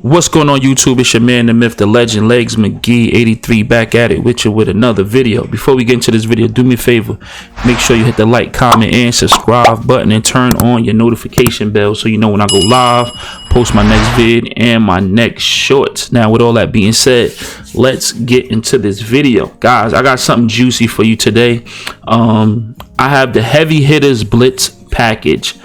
What's going on YouTube? It's your man, the myth, the legend, Legs McGee 83 back at it with you with another video. Before we get into this video, do me a favor, make sure you hit the like, comment, and subscribe button and turn on your notification bell so you know when I go live, post my next vid and my next shorts. Now with all that being said, let's get into this video. Guys, I got something juicy for you today. I have the heavy hitters blitz package.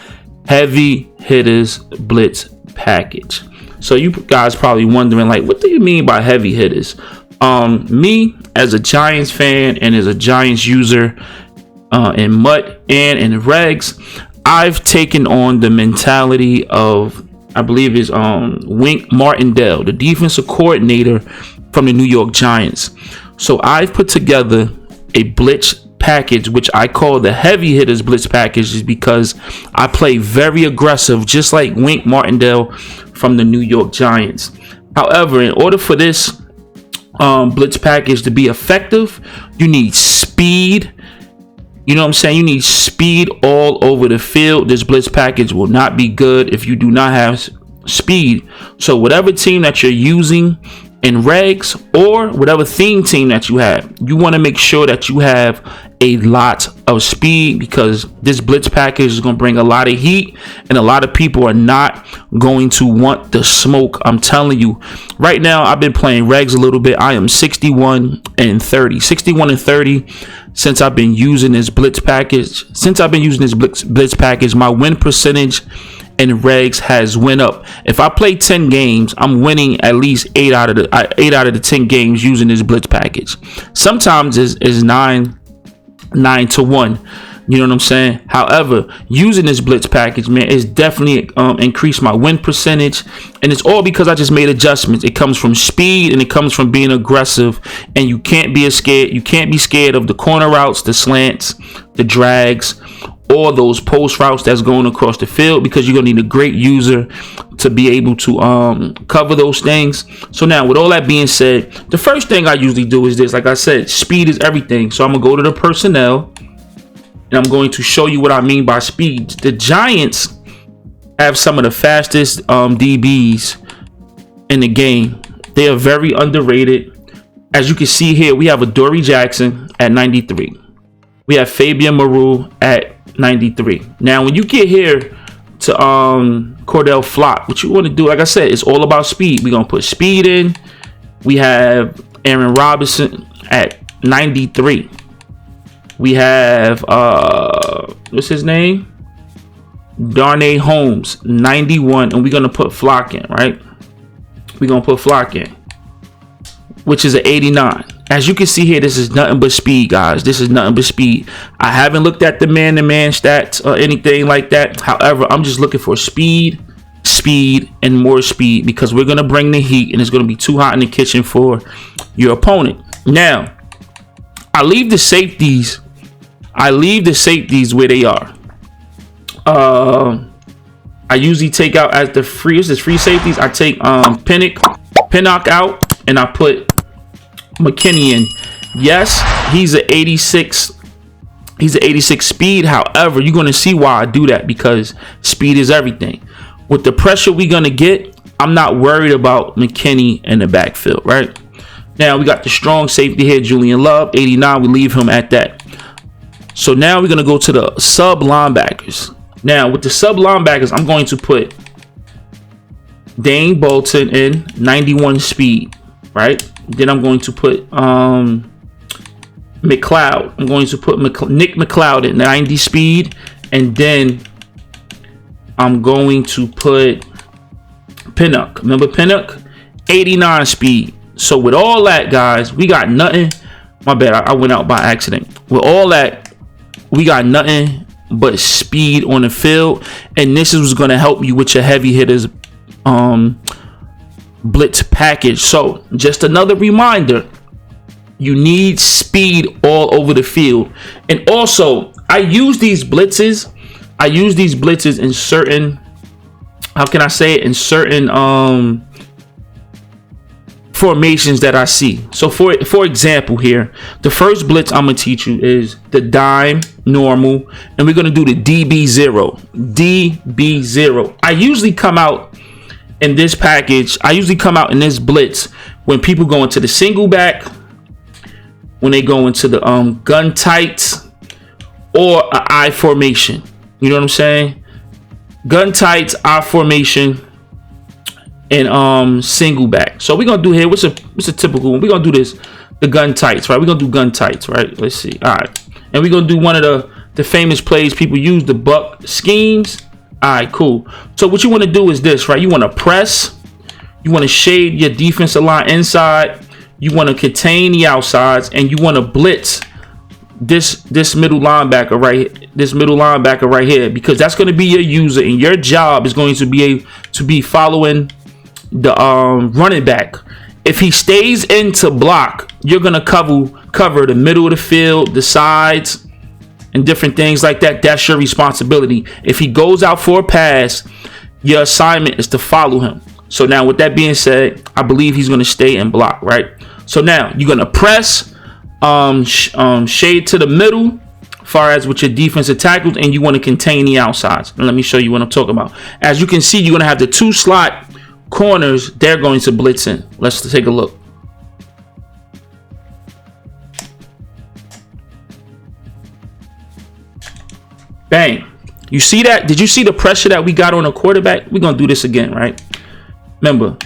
Heavy hitters blitz package. So you guys probably wondering, like, what do you mean by heavy hitters? Me as a Giants fan and as a Giants user in MUT and in regs, I've taken on the mentality of, I believe is Wink Martindale, the defensive coordinator from the New York Giants. So I've put together a blitz package, which I call the heavy hitters blitz package, is because I play very aggressive, just like Wink Martindale from the New York Giants. However, in order for this blitz package to be effective, you need speed. You know what I'm saying? You need speed all over the field. This blitz package will not be good if you do not have speed. So whatever team that you're using in regs or whatever theme team that you have, you want to make sure that you have a lot of speed, because this blitz package is going to bring a lot of heat and a lot of people are not going to want the smoke. I'm telling you right now, I've been playing regs a little bit. I am 61 and 30 since I've been using this blitz package. Blitz package, my win percentage and regs has went up. If I play 10 games, I'm winning at least 8 out of the 10 games using this blitz package. Sometimes is 9-1. You know what I'm saying? However, using this blitz package, man, is definitely increased my win percentage, and it's all because I just made adjustments. It comes from speed and it comes from being aggressive, and you can't be scared. You can't be scared of the corner routes, the slants, the drags, or those post routes that's going across the field, because you're gonna need a great user to be able to cover those things. So now, with all that being said, the first thing I usually do is this. Like I said, speed is everything. So I'm gonna go to the personnel and I'm going to show you what I mean by speed. The Giants have some of the fastest DBs in the game. They are very underrated. As you can see here, we have a Dory Jackson at 93. We have Fabian Moreau at 93. Now, when you get here to Cordell Flott, what you want to do, like I said, it's all about speed. We're gonna put speed in. We have Aaron Robinson at 93. We have what's his name, Darnay Holmes, 91, and we're gonna put Flock in, right? We're gonna put Flock in, which is an 89. As you can see here, this is nothing but speed, guys. This is nothing but speed. I haven't looked at the man-to-man stats or anything like that. However, I'm just looking for speed, and more speed, because we're going to bring the heat and it's going to be too hot in the kitchen for your opponent. Now, I leave the safeties where they are. I usually take out as the free safeties. I take Pinnock out, and I put McKinney in. Yes, he's an 86. He's an 86 speed. However, you're going to see why I do that, because speed is everything. With the pressure we're going to get, I'm not worried about McKinney in the backfield, right? Now, we got the strong safety here, Julian Love, 89. We leave him at that. So now we're going to go to the sub linebackers. Now, with the sub linebackers, I'm going to put Dane Bolton in, 91 speed, right? Then I'm going to put McLeod. I'm going to put Nick McLeod at 90 speed. And then I'm going to put Pinnock. Remember Pinnock? 89 speed. So with all that, guys, we got nothing. My bad, I went out by accident. With all that, we got nothing but speed on the field. And this is what's going to help you with your heavy hitters blitz package. So just another reminder, you need speed all over the field. And also, I use these blitzes in certain, how can I say it, in certain formations that I see. So for example here, the first blitz I'm gonna teach you is the dime normal, and we're gonna do the DB0. I usually come out in this package. I usually come out in this blitz when people go into the single back, when they go into the gun tights, or an I formation. You know what I'm saying? Gun tights, I formation, and single back. So we're gonna do here, what's a typical one? We're gonna do this, the gun tights, right? We're gonna do gun tights, right? Let's see. All right, and we're gonna do one of the famous plays people use, the buck schemes. All right, cool. So what you want to do is this, right? You want to press, you want to shade your defensive line inside, you want to contain the outsides, and you want to blitz this middle linebacker right here, because that's going to be your user, and your job is going to be following the running back. If he stays into block, you're going to cover the middle of the field, the sides, and different things like that. That's your responsibility. If he goes out for a pass, your assignment is to follow him. So now with that being said, I believe he's going to stay in block, right? So now you're going to press, shade to the middle far as with your defensive tackles, and you want to contain the outsides. And let me show you what I'm talking about. As you can see, you're going to have the 2 slot corners. They're going to blitz in. Let's take a look. Bang. You see that? Did you see the pressure that we got on the quarterback? We're going to do this again, right? Remember.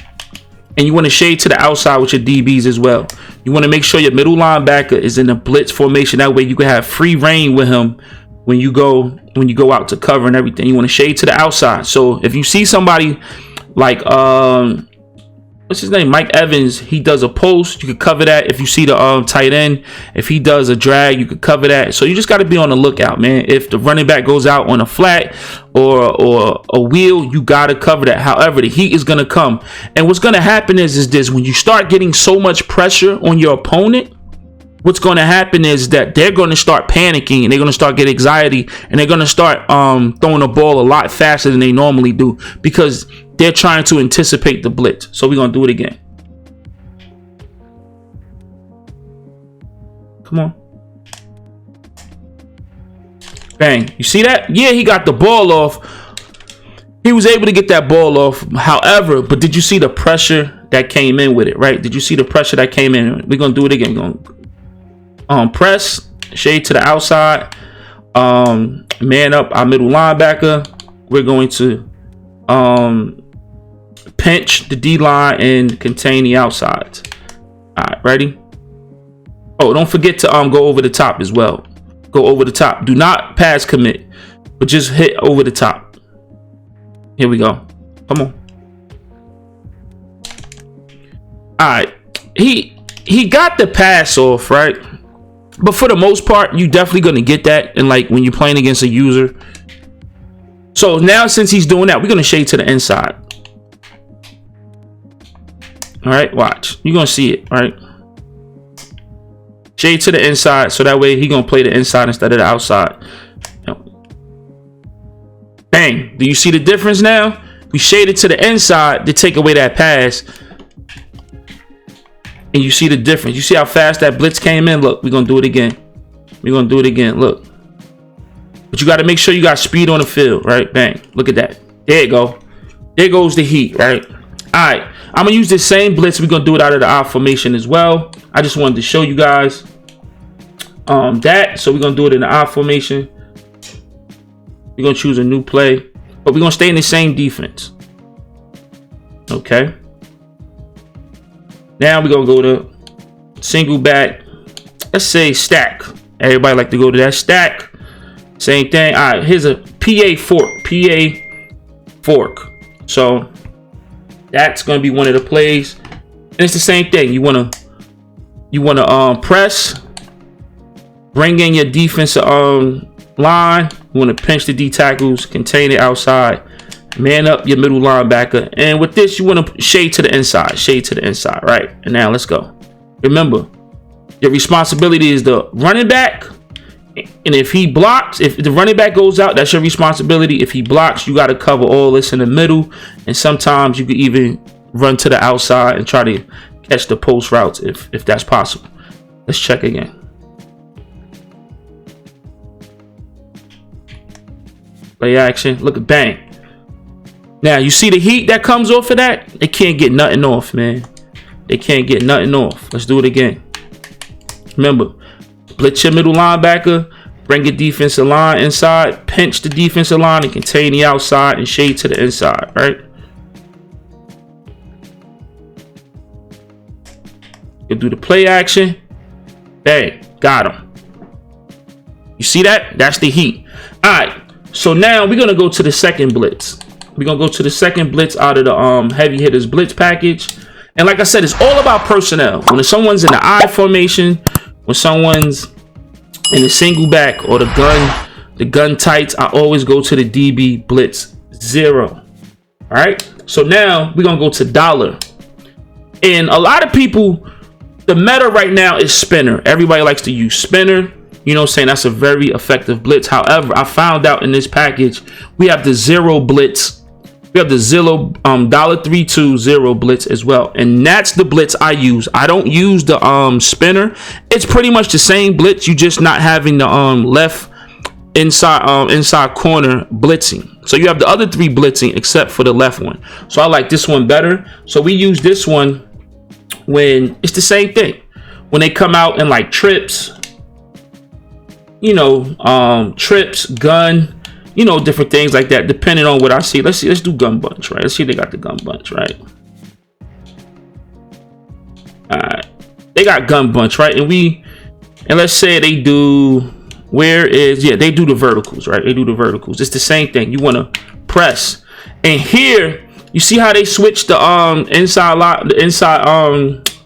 And you want to shade to the outside with your DBs as well. You want to make sure your middle linebacker is in the blitz formation. That way you can have free reign with him when you go out to cover and everything. You want to shade to the outside. So if you see somebody like what's his name, Mike Evans, he does a post, you could cover that. If you see the tight end, if he does a drag, you could cover that. So you just got to be on the lookout, man. If the running back goes out on a flat or a wheel, you got to cover that. However, the heat is going to come, and what's going to happen is this: when you start getting so much pressure on your opponent, what's going to happen is that they're going to start panicking, and they're going to start getting anxiety, and they're going to start throwing the ball a lot faster than they normally do, because they're trying to anticipate the blitz. So we're going to do it again. Come on. Bang. You see that? Yeah, he got the ball off. He was able to get that ball off. However, but did you see the pressure that came in with it, right? Did you see the pressure that came in? We're going to do it again. We're going to press, shade to the outside, man up our middle linebacker. We're going to pinch the D line and contain the outsides. All right, ready? Oh, don't forget to go over the top as well. Go over the top. Do not pass commit, but just hit over the top. Here we go. Come on. All right. He got the pass off, right? But for the most part, you definitely gonna get that. And like when you're playing against a user. So now since he's doing that, we're gonna shade to the inside. All right, watch. You're gonna see it, right? Shade to the inside, so that way he gonna play the inside instead of the outside. Bang! Do you see the difference now? We shaded to the inside to take away that pass, and you see the difference. You see how fast that blitz came in. Look, we're gonna do it again. We're gonna do it again. Look, but you got to make sure you got speed on the field, right? Bang! Look at that. There you go. There goes the heat, right? All right, I'm gonna use this same blitz. We're gonna do it out of the I formation as well. I just wanted to show you guys that. So we're gonna do it in the I formation. We're gonna choose a new play, but we're gonna stay in the same defense. Okay. Now we're gonna go to single back. Let's say stack. Everybody like to go to that stack. Same thing. All right, here's a PA fork. PA fork. So that's gonna be one of the plays, and it's the same thing. You wanna press, bring in your defensive line. You wanna pinch the D tackles, contain it outside, man up your middle linebacker, and with this you wanna shade to the inside. Shade to the inside, right? And now let's go. Remember, your responsibility is the running back, and if he blocks, if the running back goes out, that's your responsibility. If he blocks, you got to cover all this in the middle, and sometimes you could even run to the outside and try to catch the post routes if that's possible. Let's check again. Play action. Look at bang. Now, you see the heat that comes off of that? They can't get nothing off, man. They can't get nothing off. Let's do it again. Remember, blitz your middle linebacker, bring your defensive line inside, pinch the defensive line and contain the outside and shade to the inside, right? You do the play action. Bang, got him. You see that? That's the heat. All right, so now we're going to go to the second blitz. We're going to go to the second blitz out of the heavy hitters blitz package. And like I said, it's all about personnel. When someone's in the I formation, when someone's in the single back or the gun tights, I always go to the DB blitz 0. All right. So now we're going to go to dollar. And a lot of people, the meta right now is spinner. Everybody likes to use spinner. You know what I'm saying? That's a very effective blitz. However, I found out in this package, we have the 0 blitz. We have the $320 blitz as well. And that's the blitz I use. I don't use the spinner. It's pretty much the same blitz. You just not having the left inside corner blitzing. So you have the other 3 blitzing except for the left one. So I like this one better. So we use this one when it's the same thing. When they come out in like trips, you know, trips, gun, you know, different things like that, depending on what I see. Let's do gun bunch, right? Let's see if they got the gun bunch, right? All right, they got gun bunch, right? And let's say they do, they do the verticals, right? They do the verticals. It's the same thing. You want to press, and here you see how they switched the inside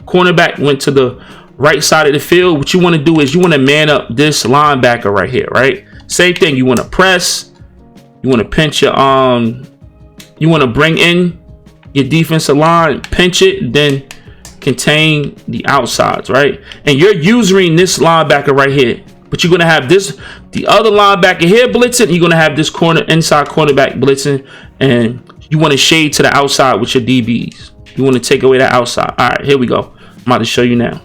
cornerback went to the right side of the field. What you want to do is you want to man up this linebacker right here, right? Same thing. You want to press. You want to pinch your you want to bring in your defensive line, pinch it, then contain the outsides, right? And you're using this linebacker right here, but you're gonna have the other linebacker here blitzing. You're gonna have this inside cornerback blitzing, and you want to shade to the outside with your DBs. You want to take away that outside. All right, here we go. I'm about to show you now.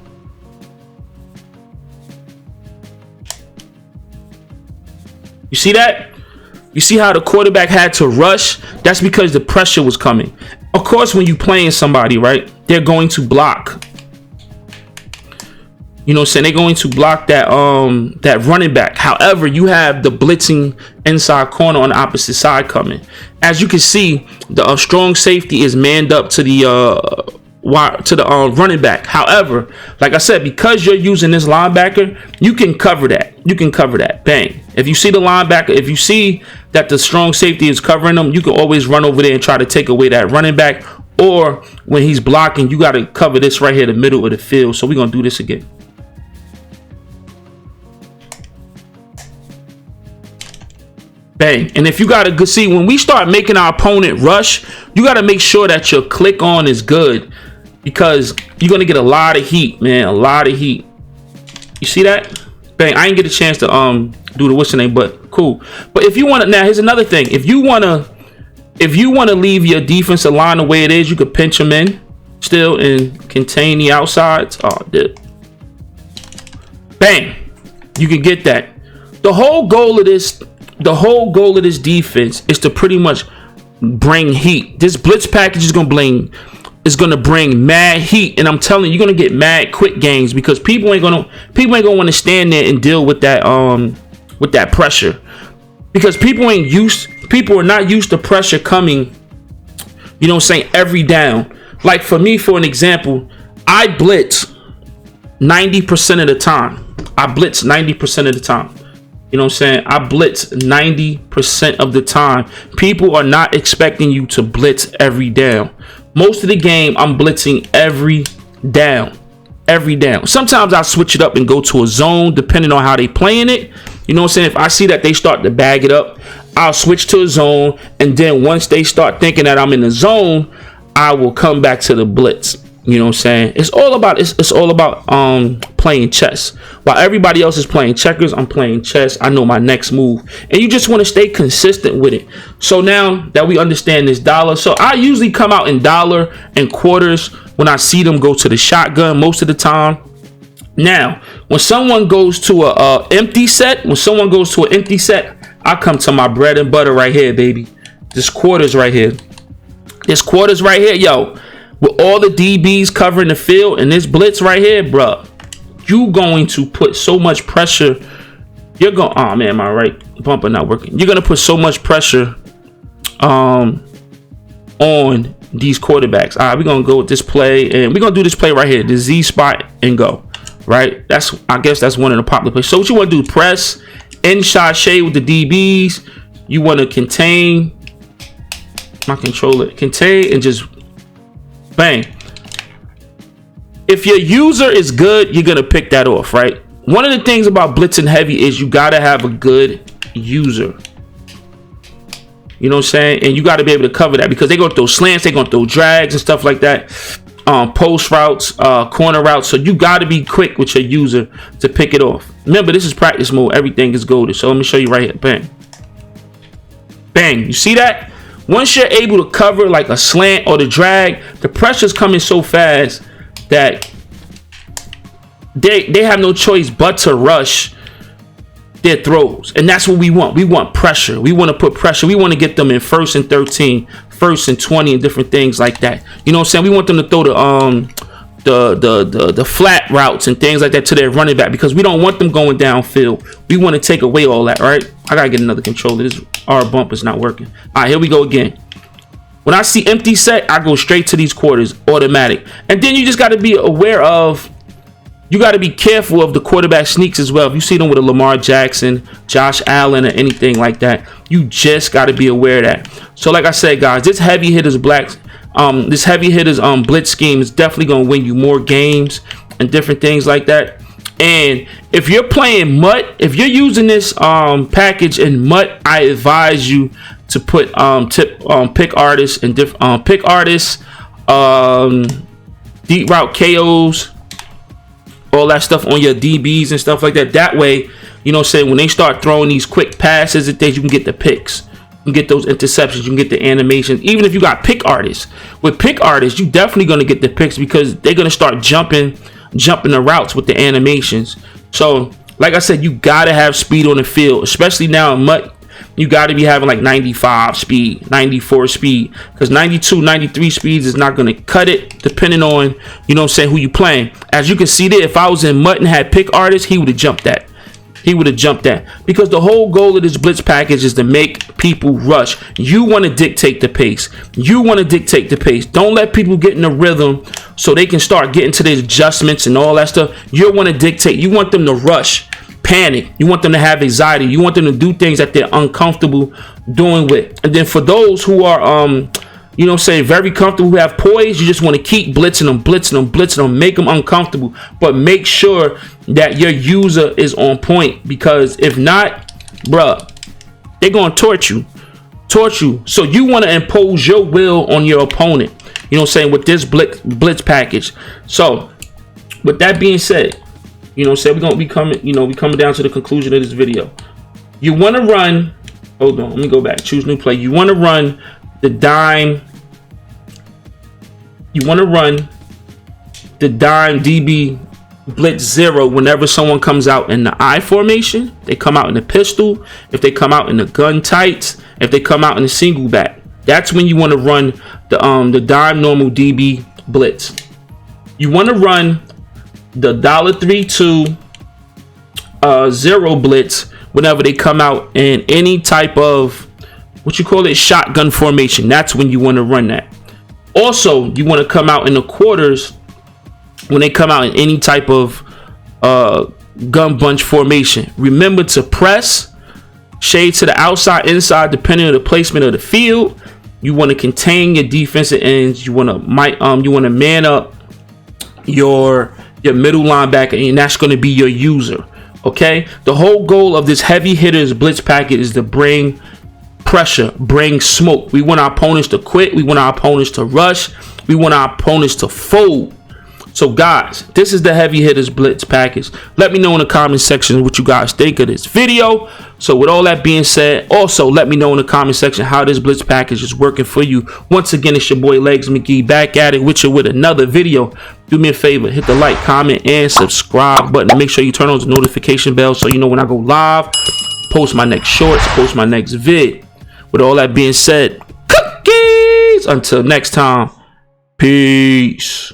You see that? You see how the quarterback had to rush? That's because the pressure was coming. Of course, when you playing somebody, right, they're going to block. You know what I'm saying? They're going to block that that running back. However, you have the blitzing inside corner on the opposite side coming. As you can see, the strong safety is manned up to the running back. However, like I said, because you're using this linebacker, you can cover that. You can cover that. Bang. If you see the linebacker, if you see that the strong safety is covering them, you can always run over there and try to take away that running back. Or when he's blocking, you got to cover this right here, the middle of the field. So we're going to do this again. Bang. And if you got to see, when we start making our opponent rush, you got to make sure that your click on is good, because you're going to get a lot of heat, man. A lot of heat. You see that? Bang. I didn't get a chance to do the what's the name, but cool. But if you want to, now here's another thing. If you want to leave your defensive line the way it is, you could pinch them in still and contain the outsides. Oh, dude. Bang. You can get that. The whole goal of this defense is to pretty much bring heat. This blitz package is gonna bring mad heat, and I'm telling you, you're gonna get mad quick games, because people ain't gonna want to stand there and deal with that pressure, because people are not used to pressure coming, you know what I'm saying, every down. Like for me, for an example, I blitz 90% of the time. I blitz 90% of the time. You know what I'm saying? I blitz 90% of the time. People are not expecting you to blitz every down. Most of the game, I'm blitzing every down. Every down. Sometimes I switch it up and go to a zone, depending on how they playing it. You know what I'm saying? If I see that they start to bag it up, I'll switch to a zone. And then once they start thinking that I'm in the zone, I will come back to the blitz. You know what I'm saying? It's all about playing chess. While everybody else is playing checkers, I'm playing chess. I know my next move, and you just want to stay consistent with it. So now that we understand this dollar, so I usually come out in dollar and quarters when I see them go to the shotgun most of the time. Now, when someone goes to a empty set, I come to my bread and butter right here, baby. This quarters right here. This quarters right here, yo, with all the DBs covering the field and this blitz right here, bro, you going to put so much pressure. You're going, oh man, my right bumper not working. You're gonna put so much pressure on these quarterbacks. All right, we're gonna go with this play, and we're gonna do this play right here, the Z spot, and go. Right, I guess that's one of the popular plays. So what you want to do, press inside shade with the DBs. You want to contain my controller, contain, and just bang. If your user is good, you're gonna pick that off, right? One of the things about blitzing heavy is you gotta have a good user. You know what I'm saying? And you got to be able to cover that, because they're going to throw slants, they're going to throw drags and stuff like that. Post routes, corner routes. So you got to be quick with your user to pick it off. Remember, this is practice mode. Everything is golden. So let me show you right here. Bang. Bang. You see that? Once you're able to cover like a slant or the drag, the pressure's coming so fast that they have no choice but to rush their throws. And that's what we want. We want pressure. We want to put pressure. We want to get them in 1st and 13, 1st and 20, and different things like that. You know what I'm saying? We want them to throw the flat routes and things like that to their running back, because we don't want them going downfield. We want to take away all that, right? I gotta get another controller. This our bumper's not working. All right, here we go again. When I see empty set, I go straight to these quarters, automatic. And then you just got to be aware of, you got to be careful of the quarterback sneaks as well. If you see them with a Lamar Jackson, Josh Allen, or anything like that, you just got to be aware of that. So like I said, guys, this heavy hitters blitz scheme is definitely going to win you more games and different things like that. And if you're playing MUT, if you're using this package in MUT, I advise you to put pick artists and deep route KOs, all that stuff on your DBs and stuff like that. That way, you know what I'm saying, when they start throwing these quick passes and things, you can get the picks. You can get those interceptions. You can get the animations. Even if you got pick artists. With pick artists, you definitely going to get the picks, because they're going to start jumping the routes with the animations. So, like I said, you got to have speed on the field, especially now in MUT. You got to be having like 95 speed, 94 speed, because 92, 93 speeds is not going to cut it, depending on, you know what I'm saying, who you playing. As you can see there, if I was in MUT and had pick artists, he would have jumped that. He would have jumped that, because the whole goal of this blitz package is to make people rush. You want to dictate the pace. You want to dictate the pace. Don't let people get in the rhythm so they can start getting to the adjustments and all that stuff. You want to dictate. You want them to rush, panic. You want them to have anxiety. You want them to do things that they're uncomfortable doing with. And then for those who are you know, say very comfortable, who have poise, you just want to keep blitzing them, make them uncomfortable, but make sure that your user is on point, because if not, bruh, they're gonna torch you. So you want to impose your will on your opponent, you know what I'm saying, with this blitz package. So with that being said, you know what I'm saying, we're gonna be coming down to the conclusion of this video. You want to run, hold on, let me go back, choose new play. You want to run the dime. You want to run the dime DB blitz 0 whenever someone comes out in the I formation. They come out in the pistol. If they come out in the gun tights. If they come out in the single back. That's when you want to run the dime normal DB blitz. You want to run the $3-2 0 blitz whenever they come out in any type of, what you call it, shotgun formation. That's when you want to run that. Also, you want to come out in the quarters when they come out in any type of gun bunch formation. Remember to press, shade to the outside, inside, depending on the placement of the field. You want to contain your defensive ends. You want to man up your middle linebacker, and that's going to be your user. Okay, the whole goal of this heavy hitters blitz package is to bring pressure, bring smoke. We want our opponents to quit. We want our opponents to rush. We want our opponents to fold. So guys, this is the heavy hitters blitz package. Let me know in the comment section what you guys think of this video. So with all that being said, also let me know in the comment section how this blitz package is working for you. Once again, it's your boy Legs McGee back at it with you with another video. Do me a favor, hit the like, comment, and subscribe button. Make sure you turn on the notification bell so you know when I go live, post my next shorts, post my next vid. With all that being said, cook McGee's. Until next time, peace.